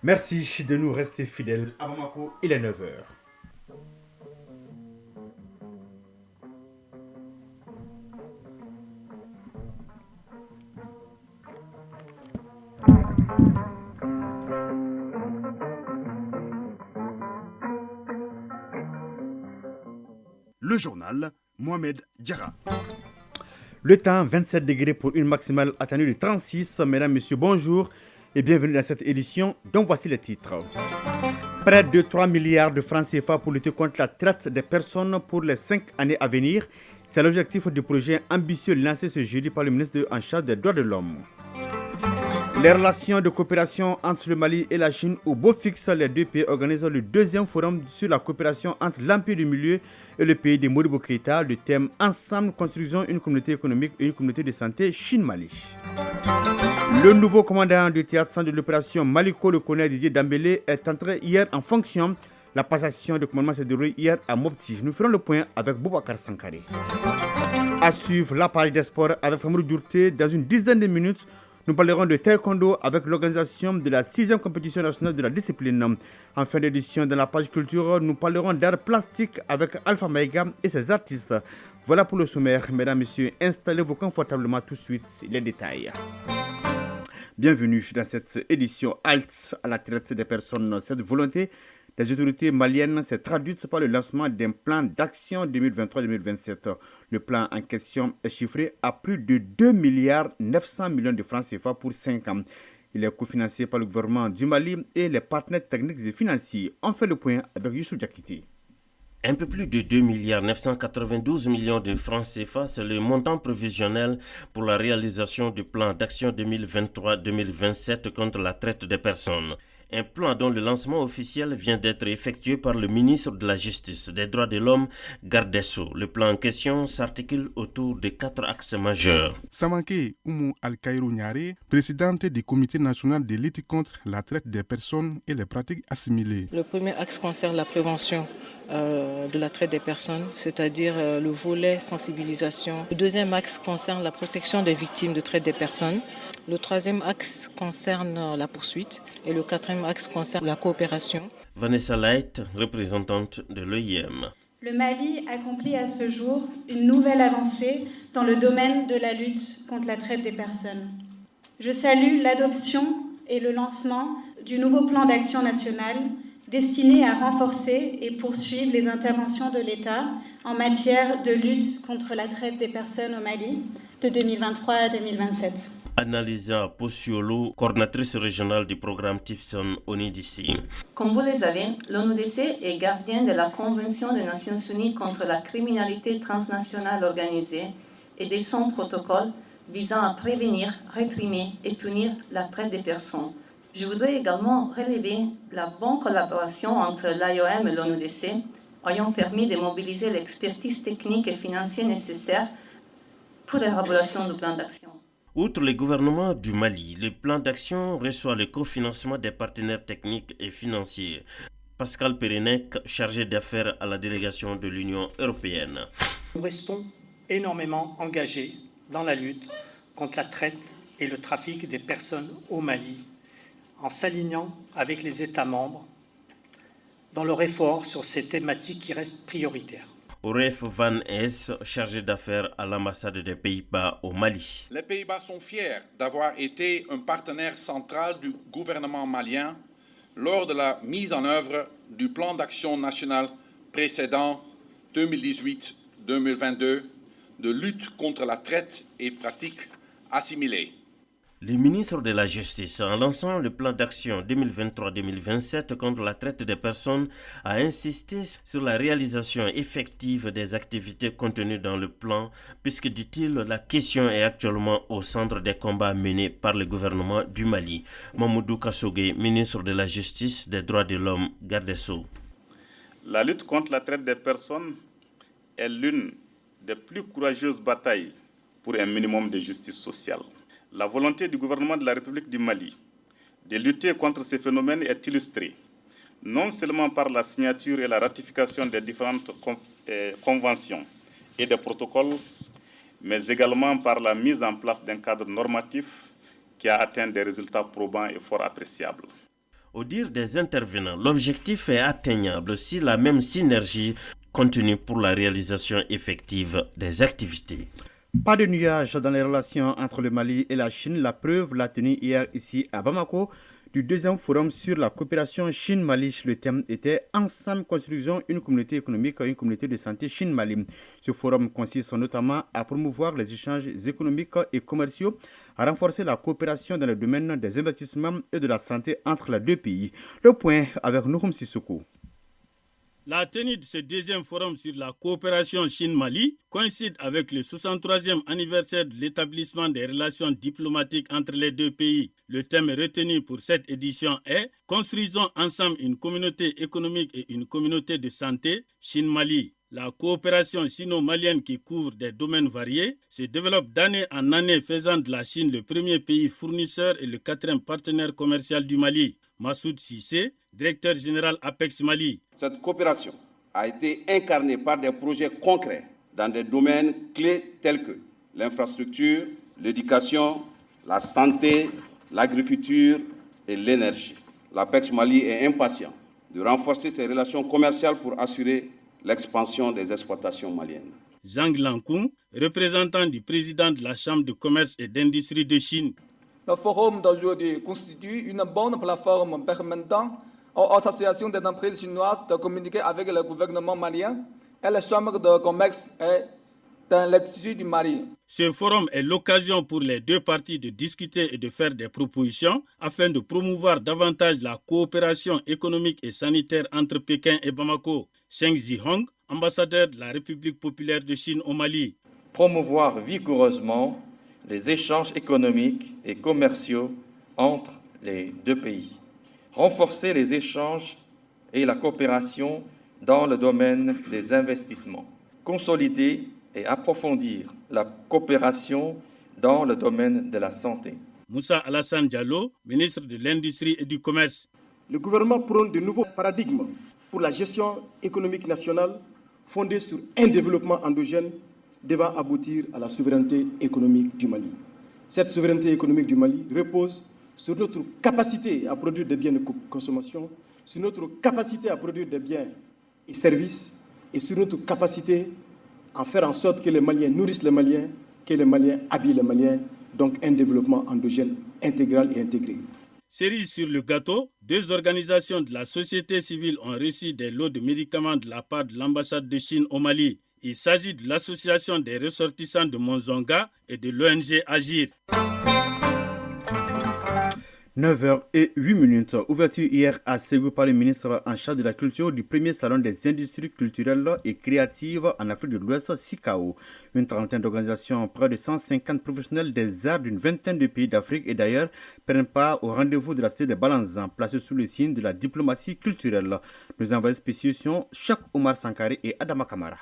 Merci de nous rester fidèles. À Bamako, il est 9 heures. Le journal Mohamed Diarra. Le temps, 27 degrés pour une maximale attendue de 36. Mesdames, Messieurs, bonjour et bienvenue dans cette édition dont voici les titres. Près de 3 milliards de francs CFA pour lutter contre la traite des personnes pour les 5 années à venir. C'est l'objectif du projet ambitieux lancé ce jeudi par le ministre en charge des droits de l'homme. Les relations de coopération entre le Mali et la Chine au beau fixe, les deux pays organisent le deuxième forum sur la coopération entre l'Empire du Milieu et le pays de Modibo Keïta. Le thème Ensemble, construisons une communauté économique et une communauté de santé Chine-Mali. Le nouveau commandant du théâtre de l'opération Maliko, le colonel Didier Dambélé, est entré hier en fonction. La passation de commandement s'est déroulée hier à Mopti. Nous ferons le point avec Boubacar Sankare. À suivre la page des sports avec Famoudou Djourté dans une dizaine de minutes. Nous parlerons de taekwondo avec l'organisation de la 6e compétition nationale de la discipline. En fin d'édition, dans la page culture, nous parlerons d'art plastique avec Alpha Maïga et ses artistes. Voilà pour le sommaire. Mesdames, Messieurs, installez-vous confortablement tout de suite les détails. Bienvenue dans cette édition halte à la traite des personnes. Cette volonté des autorités maliennes s'est traduite par le lancement d'un plan d'action 2023-2027. Le plan en question est chiffré à plus de 2 milliards 900 millions de francs CFA pour 5 ans. Il est cofinancé par le gouvernement du Mali et les partenaires techniques et financiers. On fait le point avec Youssouf Diakité. Un peu plus de 2 milliards 992 millions de francs CFA, c'est le montant prévisionnel pour la réalisation du plan d'action 2023-2027 contre la traite des personnes. Un plan dont le lancement officiel vient d'être effectué par le ministre de la Justice, des Droits de l'Homme, Garde des Sceaux. Le plan en question s'articule autour de 4 axes majeurs. Samanké Oumou Al-Kairou Niare, présidente du Comité national de lutte contre la traite des personnes et les pratiques assimilées. Le premier axe concerne la prévention de la traite des personnes, c'est-à-dire le volet sensibilisation. Le deuxième axe concerne la protection des victimes de traite des personnes. Le troisième axe concerne la poursuite et le quatrième axe concerne la coopération. Vanessa Light, représentante de l'OIM. Le Mali accomplit à ce jour une nouvelle avancée dans le domaine de la lutte contre la traite des personnes. Je salue l'adoption et le lancement du nouveau plan d'action national destiné à renforcer et poursuivre les interventions de l'État en matière de lutte contre la traite des personnes au Mali de 2023 à 2027. Analisa Possiolo, coordinatrice régionale du programme Tipson ONIDC. Comme vous le savez, l'ONUDC est gardien de la Convention des Nations Unies contre la criminalité transnationale organisée et de son protocole visant à prévenir, réprimer et punir la traite des personnes. Je voudrais également relever la bonne collaboration entre l'IOM et l'ONUDC, ayant permis de mobiliser l'expertise technique et financière nécessaire pour l'élaboration du plan d'action. Outre le gouvernement du Mali, le plan d'action reçoit le cofinancement des partenaires techniques et financiers. Pascal Pérenec, chargé d'affaires à la délégation de l'Union européenne. Nous restons énormément engagés dans la lutte contre la traite et le trafic des personnes au Mali, en s'alignant avec les États membres dans leur effort sur ces thématiques qui restent prioritaires. Oref Van Es, chargé d'affaires à l'ambassade des Pays-Bas au Mali. Les Pays-Bas sont fiers d'avoir été un partenaire central du gouvernement malien lors de la mise en œuvre du plan d'action national précédent 2018-2022 de lutte contre la traite et pratiques assimilées. Le ministre de la Justice, en lançant le plan d'action 2023-2027 contre la traite des personnes, a insisté sur la réalisation effective des activités contenues dans le plan, puisque, dit-il, la question est actuellement au centre des combats menés par le gouvernement du Mali. Mamoudou Kassogué, ministre de la Justice, des Droits de l'Homme, Garde des Sceaux. La lutte contre la traite des personnes est l'une des plus courageuses batailles pour un minimum de justice sociale. La volonté du gouvernement de la République du Mali de lutter contre ces phénomènes est illustrée non seulement par la signature et la ratification des différentes conventions et des protocoles, mais également par la mise en place d'un cadre normatif qui a atteint des résultats probants et fort appréciables. Au dire des intervenants, l'objectif est atteignable si la même synergie continue pour la réalisation effective des activités. Pas de nuages dans les relations entre le Mali et la Chine. La preuve l'a tenue hier ici à Bamako du deuxième forum sur la coopération Chine-Mali. Le thème était « Ensemble, construisons une communauté économique, une communauté de santé Chine-Mali ». Ce forum consiste notamment à promouvoir les échanges économiques et commerciaux, à renforcer la coopération dans le domaine des investissements et de la santé entre les deux pays. Le point avec Nouroum Sissoko. La tenue de ce deuxième forum sur la coopération Chine-Mali coïncide avec le 63e anniversaire de l'établissement des relations diplomatiques entre les deux pays. Le thème retenu pour cette édition est « Construisons ensemble une communauté économique et une communauté de santé Chine-Mali ». La coopération sino-malienne qui couvre des domaines variés se développe d'année en année, faisant de la Chine le premier pays fournisseur et le quatrième partenaire commercial du Mali. Massoud Cissé, directeur général Apex Mali. Cette coopération a été incarnée par des projets concrets dans des domaines clés tels que l'infrastructure, l'éducation, la santé, l'agriculture et l'énergie. L'Apex Mali est impatient de renforcer ses relations commerciales pour assurer l'expansion des exploitations maliennes. Zhang Lankoun, représentant du président de la Chambre de commerce et d'industrie de Chine. Le forum d'aujourd'hui constitue une bonne plateforme permettant aux associations des entreprises chinoises de communiquer avec le gouvernement malien et la Chambre de commerce et dans l'Institut du Mali. Ce forum est l'occasion pour les deux parties de discuter et de faire des propositions afin de promouvoir davantage la coopération économique et sanitaire entre Pékin et Bamako. Cheng Zhihong, ambassadeur de la République populaire de Chine au Mali. Promouvoir vigoureusement les échanges économiques et commerciaux entre les deux pays. Renforcer les échanges et la coopération dans le domaine des investissements. Consolider et approfondir la coopération dans le domaine de la santé. Moussa Alassane Diallo, ministre de l'Industrie et du Commerce. Le gouvernement prône de nouveaux paradigmes pour la gestion économique nationale fondée sur un développement endogène devant aboutir à la souveraineté économique du Mali. Cette souveraineté économique du Mali repose sur notre capacité à produire des biens de consommation, sur notre capacité à produire des biens et services, et sur notre capacité à faire en sorte que les Maliens nourrissent les Maliens, que les Maliens habillent les Maliens, donc un développement endogène intégral et intégré. Cerise sur le gâteau, deux organisations de la société civile ont reçu des lots de médicaments de la part de l'ambassade de Chine au Mali. Il s'agit de l'association des ressortissants de Monzonga et de l'ONG Agir. 9h08. Ouverture hier à Ségou par le ministre en charge de la culture du premier salon des industries culturelles et créatives en Afrique de l'Ouest, SICAO. Une trentaine d'organisations, près de 150 professionnels des arts d'une vingtaine de pays d'Afrique et d'ailleurs prennent part au rendez-vous de la cité de Balanzan, placé sous le signe de la diplomatie culturelle. Nos envoyés spéciaux sont Chak Omar Sankare et Adama Kamara.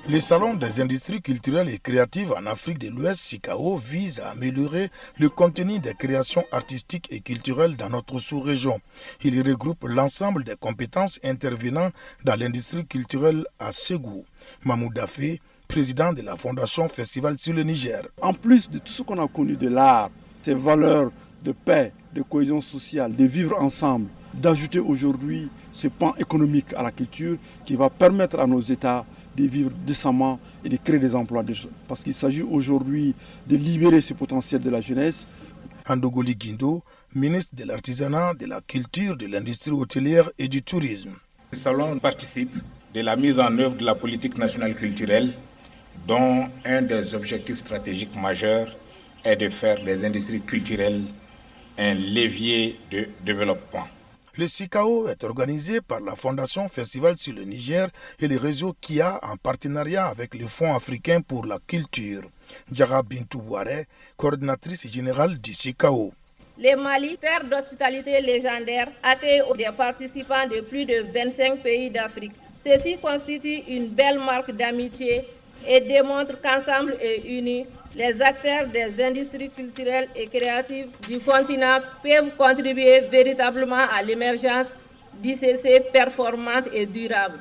Le Salon des industries culturelles et créatives en Afrique de l'Ouest, SICAO, vise à améliorer le contenu des créations artistiques et culturelles dans notre sous-région. Il regroupe l'ensemble des compétences intervenant dans l'industrie culturelle à Ségou. Mahmoud Dafé, président de la Fondation Festival sur le Niger. En plus de tout ce qu'on a connu de l'art, ces valeurs de paix, de cohésion sociale, de vivre ensemble, d'ajouter aujourd'hui ce pan économique à la culture qui va permettre à nos États de vivre décemment et de créer des emplois. Parce qu'il s'agit aujourd'hui de libérer ce potentiel de la jeunesse. Andogoli Guindo, ministre de l'Artisanat, de la Culture, de l'Industrie hôtelière et du Tourisme. Le salon participe de la mise en œuvre de la politique nationale culturelle, dont un des objectifs stratégiques majeurs est de faire des industries culturelles un levier de développement. Le SICAO est organisé par la Fondation Festival sur le Niger et le réseau KIA en partenariat avec le Fonds africain pour la culture. Djara Bintou Ouare, coordinatrice générale du SICAO. Le Mali, terre d'hospitalité légendaire, accueille des participants de plus de 25 pays d'Afrique. Ceci constitue une belle marque d'amitié et démontre qu'ensemble et unis, les acteurs des industries culturelles et créatives du continent peuvent contribuer véritablement à l'émergence d'ICC performantes et durables.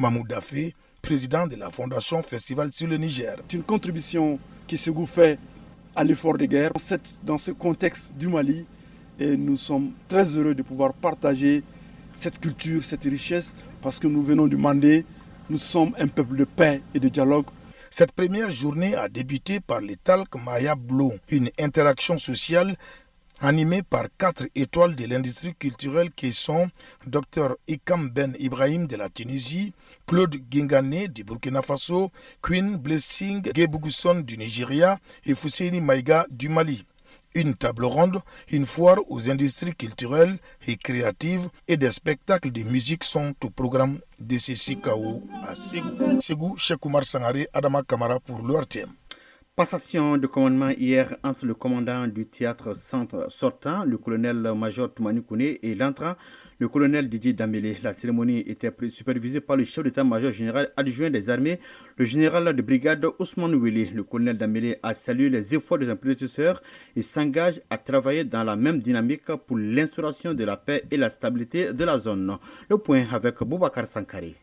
Mahmoud Dafé, président de la Fondation Festival sur le Niger. C'est une contribution que Ségou fait à l'effort de guerre. Dans ce contexte du Mali, et nous sommes très heureux de pouvoir partager cette culture, cette richesse, parce que nous venons du Mandé, nous sommes un peuple de paix et de dialogue. Cette première journée a débuté par les Talk Maya Blow, une interaction sociale animée par 4 étoiles de l'industrie culturelle qui sont Dr Ikam Ben Ibrahim de la Tunisie, Claude Gingane du Burkina Faso, Queen Blessing Gebougousson du Nigeria et Fousseini Maïga du Mali. Une table ronde, une foire aux industries culturelles et créatives et des spectacles de musique sont au programme de CCKO à Ségou. Ségou, Cheikh Oumar Sangaré, Adama Kamara pour l'ORTM. Passation de commandement hier entre le commandant du théâtre centre sortant, le colonel-major Toumani Kouné, et l'entrant, le colonel Didier Dambélé. La cérémonie était supervisée par le chef d'état-major général adjoint des armées, le général de brigade Ousmane Wili. Le colonel Dambélé a salué les efforts de ses prédécesseurs et s'engage à travailler dans la même dynamique pour l'instauration de la paix et la stabilité de la zone. Le point avec Boubacar Sankari.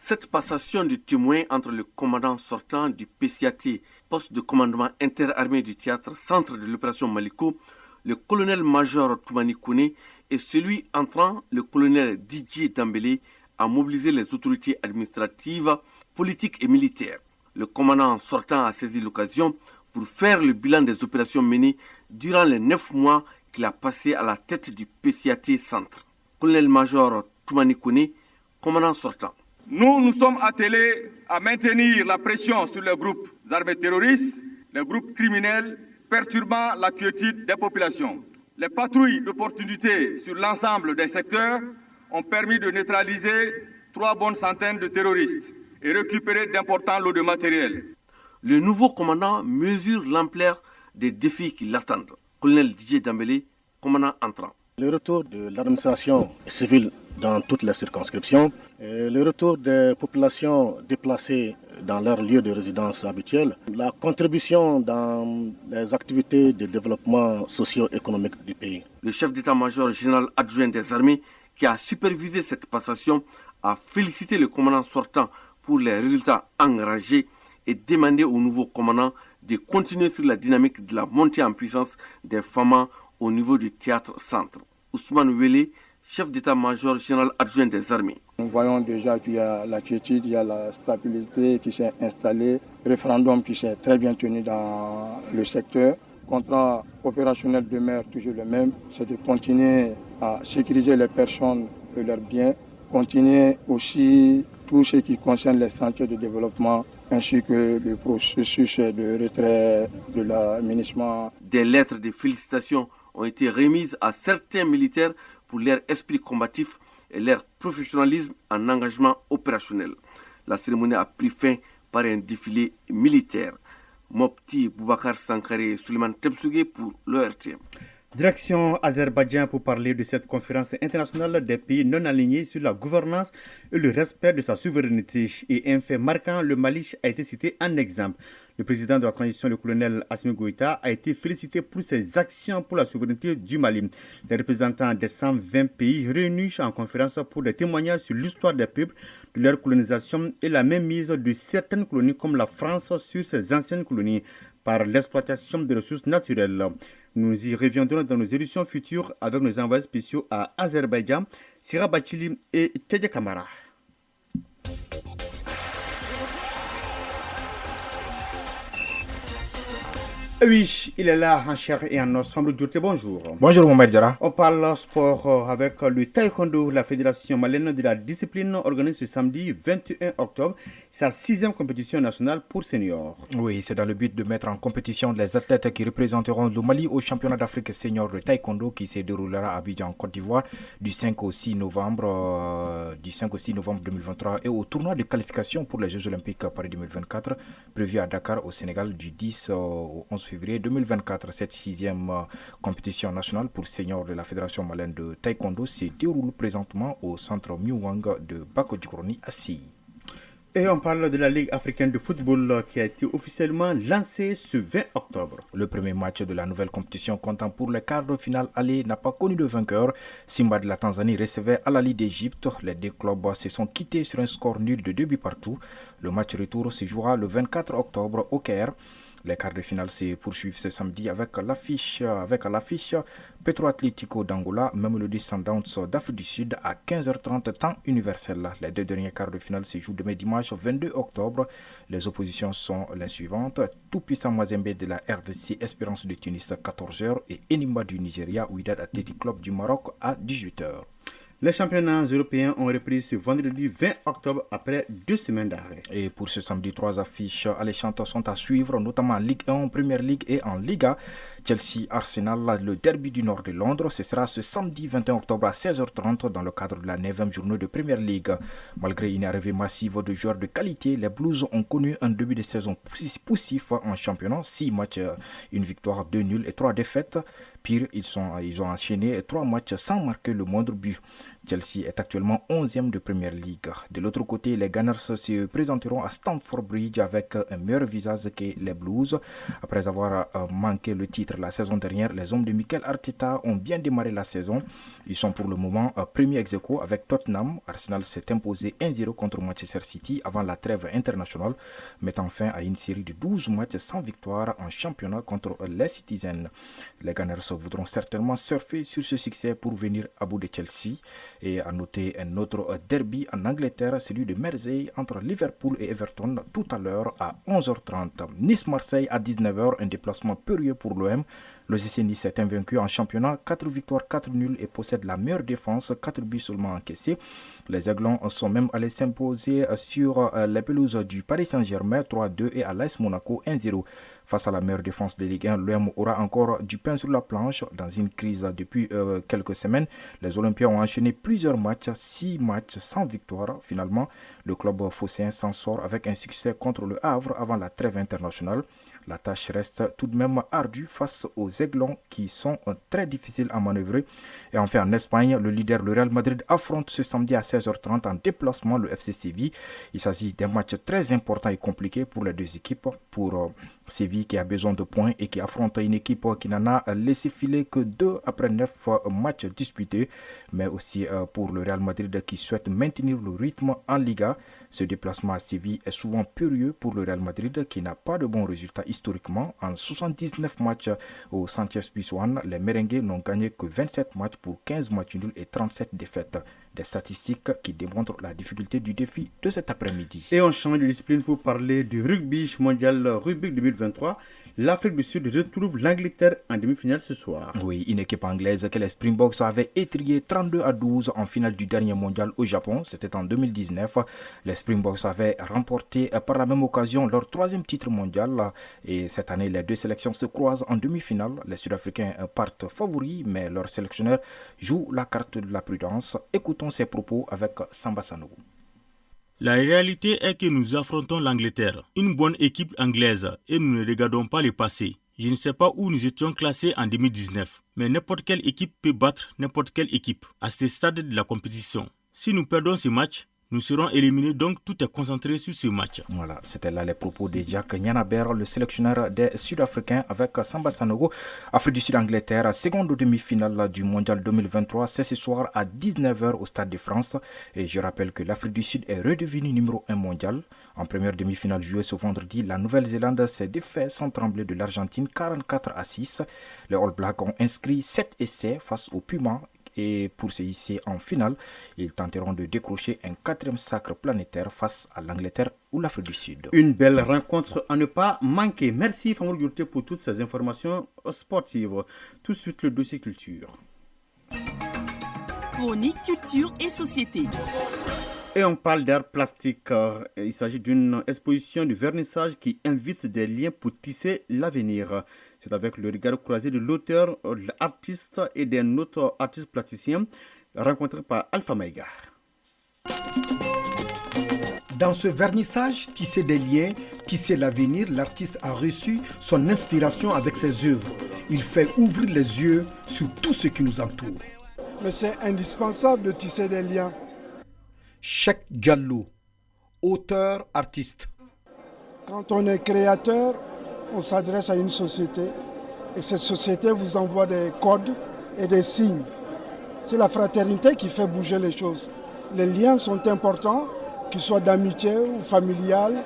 Cette passation de témoins entre le commandant sortant du PCAT, poste de commandement interarmé du théâtre, centre de l'opération Maliko, le colonel-major Toumani Kouné, et celui entrant, le colonel Didier Dambélé, a mobilisé les autorités administratives, politiques et militaires. Le commandant sortant a saisi l'occasion pour faire le bilan des opérations menées durant les 9 mois qu'il a passé à la tête du PCAT centre. Colonel-major Toumani Kouné, commandant sortant. Nous nous sommes attelés à maintenir la pression sur les groupes armés terroristes, les groupes criminels perturbant la quiétude des populations. Les patrouilles d'opportunité sur l'ensemble des secteurs ont permis de neutraliser 3 bonnes centaines de terroristes et récupérer d'importants lots de matériel. Le nouveau commandant mesure l'ampleur des défis qui l'attendent. Colonel Didier Dambélé, commandant entrant. Le retour de l'administration civile dans toutes les circonscriptions, le retour des populations déplacées dans leur lieu de résidence habituel, la contribution dans les activités de développement socio-économique du pays. Le chef d'état-major général adjoint des armées qui a supervisé cette passation a félicité le commandant sortant pour les résultats engrangés et demandé au nouveau commandant de continuer sur la dynamique de la montée en puissance des FAMA au niveau du théâtre centre. Ousmane Wele, chef d'état-major général adjoint des armées. Nous voyons déjà qu'il y a la quiétude, il y a la stabilité qui s'est installée, le référendum qui s'est très bien tenu dans le secteur. Le contrat opérationnel demeure toujours le même, c'est de continuer à sécuriser les personnes et leurs biens, continuer aussi tout ce qui concerne les chantiers de développement ainsi que le processus de retrait de l'aménagement. Des lettres de félicitations ont été remises à certains militaires pour leur esprit combatif et leur professionnalisme en engagement opérationnel. La cérémonie a pris fin par un défilé militaire. Mopti Boubacar Sankare et Suleiman Tebsougué pour l'ORTM. Direction Azerbaïdjan pour parler de cette conférence internationale des pays non alignés sur la gouvernance et le respect de sa souveraineté. Et un fait marquant, le Mali a été cité en exemple. Le président de la transition, le colonel Assimi Goïta, a été félicité pour ses actions pour la souveraineté du Mali. Les représentants des 120 pays réunis en conférence pour des témoignages sur l'histoire des peuples, de leur colonisation et la mainmise de certaines colonies comme la France sur ses anciennes colonies par l'exploitation des ressources naturelles. Nous y reviendrons dans nos éditions futures avec nos envoyés spéciaux à Azerbaïdjan, Sira Bachili et Tedje Kamara. Oui, il est là en chair et en os. Bonjour. Bonjour Mohamed Diarra. On parle sport avec le taekwondo. La fédération malienne de la discipline organise ce samedi 21 octobre sa 6e compétition nationale pour seniors. Oui, c'est dans le but de mettre en compétition les athlètes qui représenteront le Mali au championnat d'Afrique senior de taekwondo qui se déroulera à Abidjan, Côte d'Ivoire du 5 au 6 novembre 2023 et au tournoi de qualification pour les Jeux Olympiques Paris 2024 prévu à Dakar au Sénégal du 10 au 11 février 2024. Cette 6e compétition nationale pour seniors de la Fédération malienne de taekwondo se déroule présentement au centre Muwang de Bako-Djikroni à Sy. Et on parle de la Ligue africaine de football qui a été officiellement lancée ce 20 octobre. Le premier match de la nouvelle compétition comptant pour les quarts de finale aller n'a pas connu de vainqueur. Simba de la Tanzanie recevait Al Ahly d'Égypte. Les deux clubs se sont quittés sur un score nul de 2 buts partout. Le match retour se jouera le 24 octobre au Caire. Les quarts de finale se poursuivent ce samedi avec l'affiche Petro Atlético d'Angola, Mamelodi Sundowns d'Afrique du Sud à 15h30 temps universel. Les deux derniers quarts de finale se jouent demain dimanche 22 octobre. Les oppositions sont les suivantes: Tout-Puissant Mazembe de la RDC, Espérance de Tunis à 14h et Enimba du Nigeria, Wydad Athletic Club du Maroc à 18h. Les championnats européens ont repris ce vendredi 20 octobre après 2 semaines d'arrêt. Et pour ce samedi, 3 affiches alléchantes sont à suivre, notamment en Ligue 1, Premier League et en Liga. Chelsea-Arsenal, le derby du nord de Londres, ce sera ce samedi 21 octobre à 16h30 dans le cadre de la 9e journée de Premier League. Malgré une arrivée massive de joueurs de qualité, les Blues ont connu un début de saison poussif en championnat. 6 matchs, une victoire, 2 nuls et 3 défaites. Pire, ils ont enchaîné 3 matchs sans marquer le moindre but. Chelsea est actuellement 11e de Premier League. De l'autre côté, les Gunners se présenteront à Stamford Bridge avec un meilleur visage que les Blues. Après avoir manqué le titre la saison dernière, les hommes de Mikel Arteta ont bien démarré la saison. Ils sont pour le moment premiers ex-aequo avec Tottenham. Arsenal s'est imposé 1-0 contre Manchester City avant la trêve internationale, mettant fin à une série de 12 matchs sans victoire en championnat contre les Citizens. Les Gunners voudront certainement surfer sur ce succès pour venir à bout de Chelsea. Et à noter un autre derby en Angleterre, celui de Mersey entre Liverpool et Everton tout à l'heure à 11h30. Nice-Marseille à 19h, un déplacement périlleux pour l'OM. L'OGC Nice est invaincu en championnat, 4 victoires, 4 nuls et possède la meilleure défense, 4 buts seulement encaissés. Les Aiglons sont même allés s'imposer sur les pelouses du Paris Saint-Germain 3-2 et à l'AS Monaco 1-0. Face à la meilleure défense de Ligue 1, l'OM aura encore du pain sur la planche. Dans une crise depuis quelques semaines, les Olympiens ont enchaîné plusieurs matchs, 6 matchs sans victoire. Finalement, le club phocéen s'en sort avec un succès contre le Havre avant la trêve internationale. La tâche reste tout de même ardue face aux Aiglons qui sont très difficiles à manœuvrer. Et enfin en Espagne, le leader, le Real Madrid, affronte ce samedi à 16h30 en déplacement le FC Séville. Il s'agit d'un match très important et compliqué pour les deux équipes. Pour Séville qui a besoin de points et qui affronte une équipe qui n'en a laissé filer que 2 après 9 matchs disputés. Mais aussi pour le Real Madrid qui souhaite maintenir le rythme en Liga. Ce déplacement à Séville est souvent périlleux pour le Real Madrid qui n'a pas de bons résultats historiquement. En 79 matchs au Sanchez-Pizjuán, les merengues n'ont gagné que 27 matchs pour 15 matchs nuls et 37 défaites. Des statistiques qui démontrent la difficulté du défi de cet après-midi. Et on change de discipline pour parler du rugby mondial rugby 2023. L'Afrique du Sud retrouve l'Angleterre en demi-finale ce soir. Oui, une équipe anglaise que les Springboks avaient étrié 32-12 en finale du dernier mondial au Japon. C'était en 2019. Les Springboks avaient remporté par la même occasion leur 3e titre mondial. Et cette année, les deux sélections se croisent en demi-finale. Les Sud-Africains partent favoris, mais leur sélectionneur joue la carte de la prudence. Écoutons ses propos avec Samba Sanogo. La réalité est que nous affrontons l'Angleterre, une bonne équipe anglaise, et nous ne regardons pas le passé. Je ne sais pas où nous étions classés en 2019, mais n'importe quelle équipe peut battre n'importe quelle équipe à ce stade de la compétition. Si nous perdons ce match, nous serons éliminés, donc tout est concentré sur ce match. Voilà, c'était là les propos de Jack Nyanaber, le sélectionneur des Sud-Africains avec Samba Sanogo. Afrique du Sud-Angleterre, seconde demi-finale du Mondial 2023, c'est ce soir à 19h au Stade de France. Et je rappelle que l'Afrique du Sud est redevenue numéro 1 mondial. En première demi-finale jouée ce vendredi, la Nouvelle-Zélande s'est défait sans trembler de l'Argentine 44-6. Les All Blacks ont inscrit 7 essais face aux Pumas. Et pour se hisser en finale, ils tenteront de décrocher un 4e sacre planétaire face à l'Angleterre ou l'Afrique du Sud. Une belle rencontre à ne pas manquer. Merci Famoul Gurté pour toutes ces informations sportives. Tout de suite le dossier culture. Chronique culture et société. Et on parle d'art plastique. Il s'agit d'une exposition de vernissage qui invite des liens pour tisser l'avenir. C'est avec le regard croisé de l'auteur, l'artiste et d'un autre artiste plasticien rencontré par Alpha Maïga. Dans ce vernissage, Tisser des liens, tisser l'avenir, l'artiste a reçu son inspiration avec ses œuvres. Il fait ouvrir les yeux sur tout ce qui nous entoure. Mais c'est indispensable de tisser des liens. Cheikh Diallo, auteur, artiste. Quand on est créateur, on s'adresse à une société et cette société vous envoie des codes et des signes. C'est la fraternité qui fait bouger les choses. Les liens sont importants, qu'ils soient d'amitié ou familial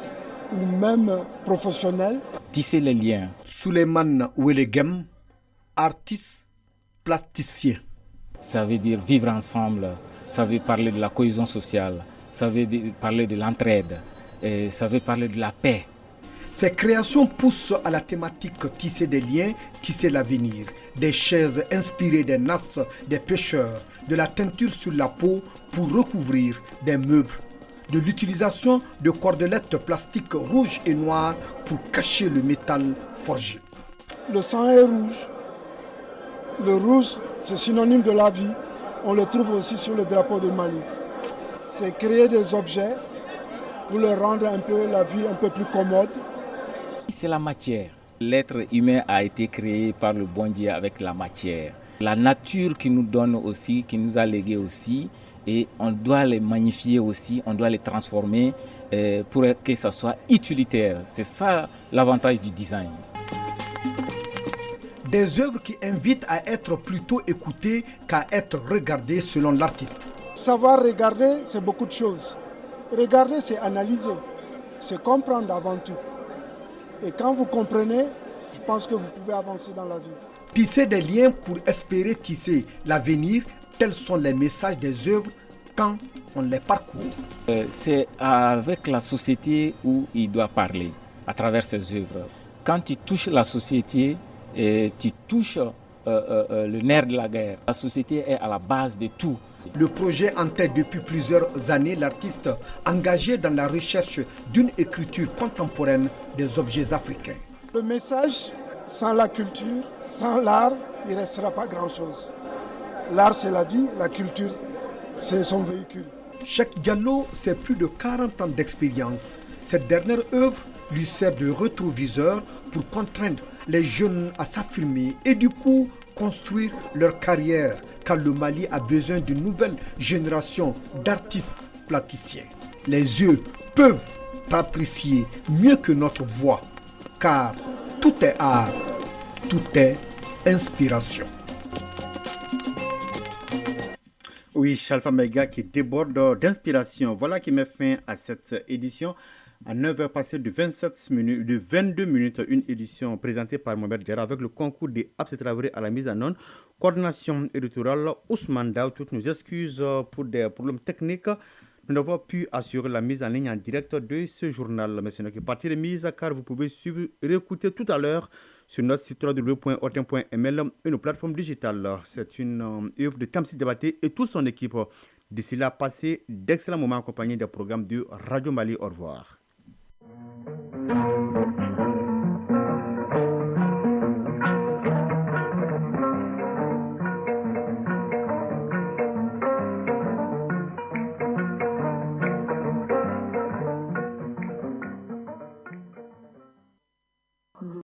ou même professionnels. Tisser les liens. Souleymane Ouelegem, artiste plasticien. Ça veut dire vivre ensemble, ça veut parler de la cohésion sociale, ça veut parler de l'entraide, et ça veut parler de la paix. Ces créations poussent à la thématique tisser des liens, tisser l'avenir. Des chaises inspirées des nasses des pêcheurs, de la teinture sur la peau pour recouvrir des meubles, de l'utilisation de cordelettes plastiques rouges et noires pour cacher le métal forgé. Le sang est rouge. Le rouge, c'est synonyme de la vie. On le trouve aussi sur le drapeau du Mali. C'est créer des objets pour leur rendre un peu la vie un peu plus commode. C'est la matière. L'être humain a été créé par le bon Dieu avec la matière. La nature qui nous donne aussi, qui nous a légué aussi, et on doit les magnifier aussi, on doit les transformer pour que ça soit utilitaire. C'est ça l'avantage du design. Des œuvres qui invitent à être plutôt écoutées qu'à être regardées selon l'artiste. Savoir regarder, c'est beaucoup de choses. Regarder, c'est analyser, c'est comprendre avant tout. Et quand vous comprenez, je pense que vous pouvez avancer dans la vie. Tisser des liens pour espérer tisser l'avenir, tels sont les messages des œuvres quand on les parcourt. C'est avec la société où il doit parler, à travers ses œuvres. Quand tu touches la société, tu touches le nerf de la guerre. La société est à la base de tout. Le projet en tête depuis plusieurs années l'artiste engagé dans la recherche d'une écriture contemporaine des objets africains. Le message, sans la culture, sans l'art, il ne restera pas grand-chose. L'art, c'est la vie, la culture, c'est son véhicule. Cheikh Diallo, c'est plus de 40 ans d'expérience. Cette dernière œuvre lui sert de rétroviseur pour contraindre les jeunes à s'affirmer et du coup construire leur carrière, car le Mali a besoin d'une nouvelle génération d'artistes plasticiens. Les yeux peuvent apprécier mieux que notre voix, car tout est art, tout est inspiration. Oui, Chalfa Mega qui déborde d'inspiration. Voilà qui met fin à cette édition. À 9h passées de 22 minutes, une édition présentée par Mohamed Diarra avec le concours des Abs Traoré à la mise en onde. Coordination éditoriale, Ousmane Daou, toutes nos excuses pour des problèmes techniques. Nous n'avons pu assurer la mise en ligne en direct de ce journal. Mais ce n'est que partie remise, car vous pouvez suivre et réécouter tout à l'heure sur notre site www.ortem.ml et nos plateformes digitales. C'est une œuvre de Tamsi Diabaté et toute son équipe. D'ici là, passez d'excellents moments accompagnés des programmes de Radio Mali. Au revoir.